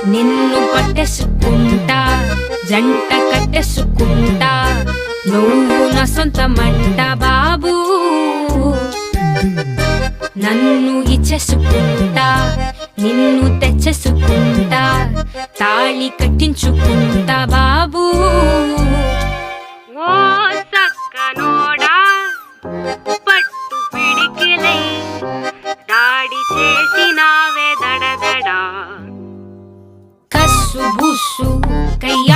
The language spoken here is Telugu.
నిన్ను పట్టేసుకుంటా, జంట కట్టేసుకుంటా, నువ్వు నా సొంతమంట బాబూ. నన్ను ఇచ్చేసుకుంటా, నిన్ను తెచ్చేసుకుంటా, తాళి కట్టించుకుంటా బాబూ. ఓ సక్కనోడా పట్టు పిడికిలై దాడి చేసినావే దడదడా. కస్సు బుస్సు కయ్య